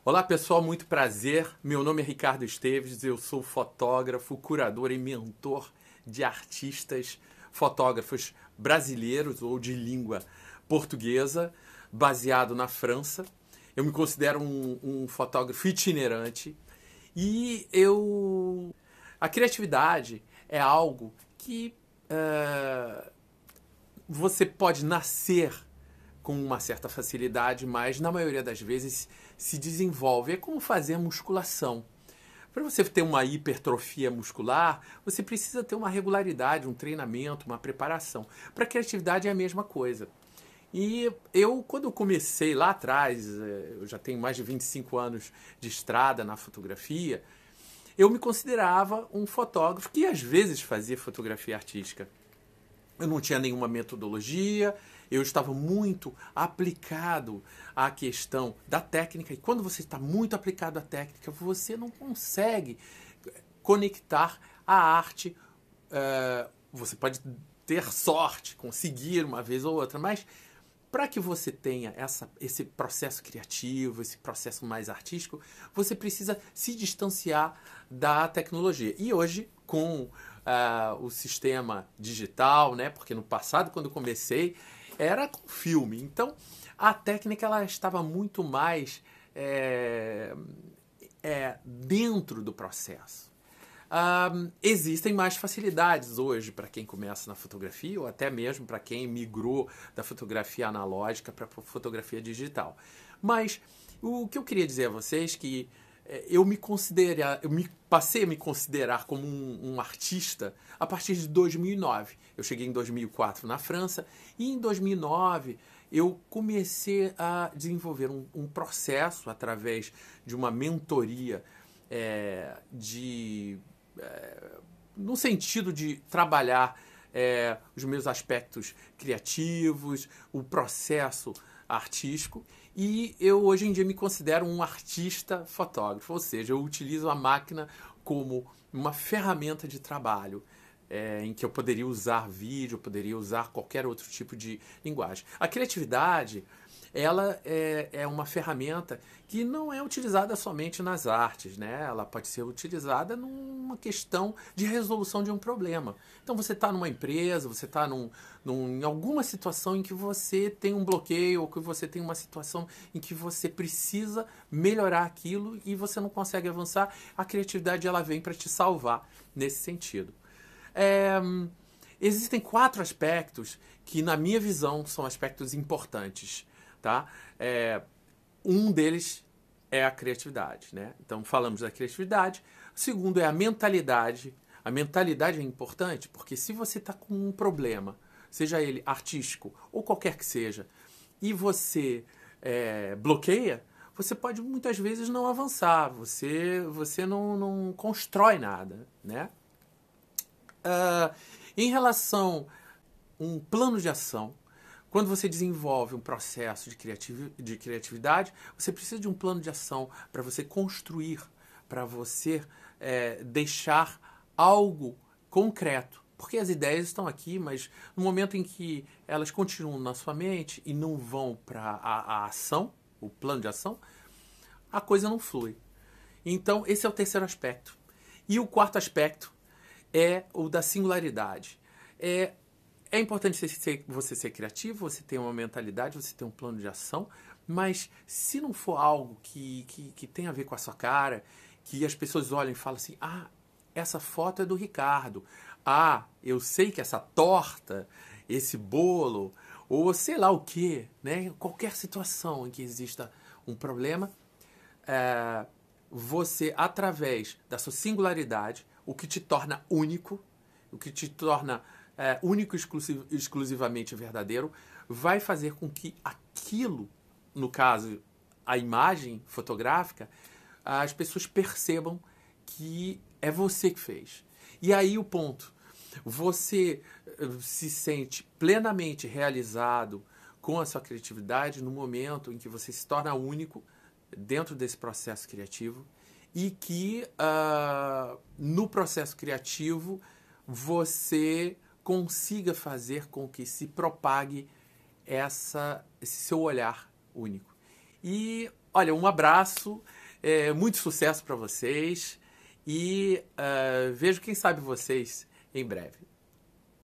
Olá pessoal, muito prazer. Meu nome é Ricardo Esteves, eu sou fotógrafo, curador e mentor de artistas, fotógrafos brasileiros ou de língua portuguesa, baseado na França. Eu me considero um fotógrafo itinerante e a criatividade é algo que você pode nascer com uma certa facilidade, mas na maioria das vezes se desenvolve. É como fazer musculação. Para você ter uma hipertrofia muscular, você precisa ter uma regularidade, um treinamento, uma preparação. Para a criatividade é a mesma coisa. E quando eu comecei lá atrás, eu já tenho mais de 25 anos de estrada na fotografia, eu me considerava um fotógrafo que às vezes fazia fotografia artística. Eu não tinha nenhuma metodologia, eu estava muito aplicado à questão da técnica. E quando você está muito aplicado à técnica, você não consegue conectar a arte. Você pode ter sorte, conseguir uma vez ou outra, mas para que você tenha esse processo criativo, esse processo mais artístico, você precisa se distanciar da tecnologia. E hoje, com o sistema digital, né? Porque no passado, quando eu comecei, era com filme. Então, a técnica ela estava muito mais dentro do processo. Existem mais facilidades hoje para quem começa na fotografia ou até mesmo para quem migrou da fotografia analógica para a fotografia digital. Mas o que eu queria dizer a vocês é que eu passei a me considerar como um artista a partir de 2009. Eu cheguei em 2004 na França e em 2009 eu comecei a desenvolver um processo através de uma mentoria no sentido de trabalhar os meus aspectos criativos, o processo artístico, e eu hoje em dia me considero um artista fotógrafo, ou seja, eu utilizo a máquina como uma ferramenta de trabalho, em que eu poderia usar vídeo, eu poderia usar qualquer outro tipo de linguagem. A criatividade, ela é uma ferramenta que não é utilizada somente nas artes, né? Ela pode ser utilizada numa questão de resolução de um problema. Então você está numa empresa, você está em alguma situação em que você tem um bloqueio ou que você tem uma situação em que você precisa melhorar aquilo e você não consegue avançar, a criatividade ela vem para te salvar nesse sentido. Existem 4 aspectos que, na minha visão, são aspectos importantes. Tá? Um deles é a criatividade. Né? Então, falamos da criatividade. O segundo é a mentalidade. A mentalidade é importante porque se você está com um problema, seja ele artístico ou qualquer que seja, e você bloqueia, você pode muitas vezes não avançar, você não constrói nada. Né? Em relação a um plano de ação, quando você desenvolve um processo de criatividade, você precisa de um plano de ação para você construir, para você deixar algo concreto. Porque as ideias estão aqui, mas no momento em que elas continuam na sua mente e não vão para a ação, o plano de ação, a coisa não flui. Então, esse é o terceiro aspecto. E o quarto aspecto é o da singularidade. É importante você ser criativo, você ter uma mentalidade, você ter um plano de ação, mas se não for algo que tem a ver com a sua cara, que as pessoas olham e falam assim, essa foto é do Ricardo, eu sei que essa torta, esse bolo, ou sei lá o que, né? Qualquer situação em que exista um problema, você, através da sua singularidade, o que te torna único, o que te torna único e exclusivamente verdadeiro, vai fazer com que aquilo, no caso, a imagem fotográfica, as pessoas percebam que é você que fez. E aí o ponto, você se sente plenamente realizado com a sua criatividade no momento em que você se torna único dentro desse processo criativo e que no processo criativo você consiga fazer com que se propague esse seu olhar único. E Olha, um abraço, muito sucesso para vocês e vejo quem sabe vocês em breve.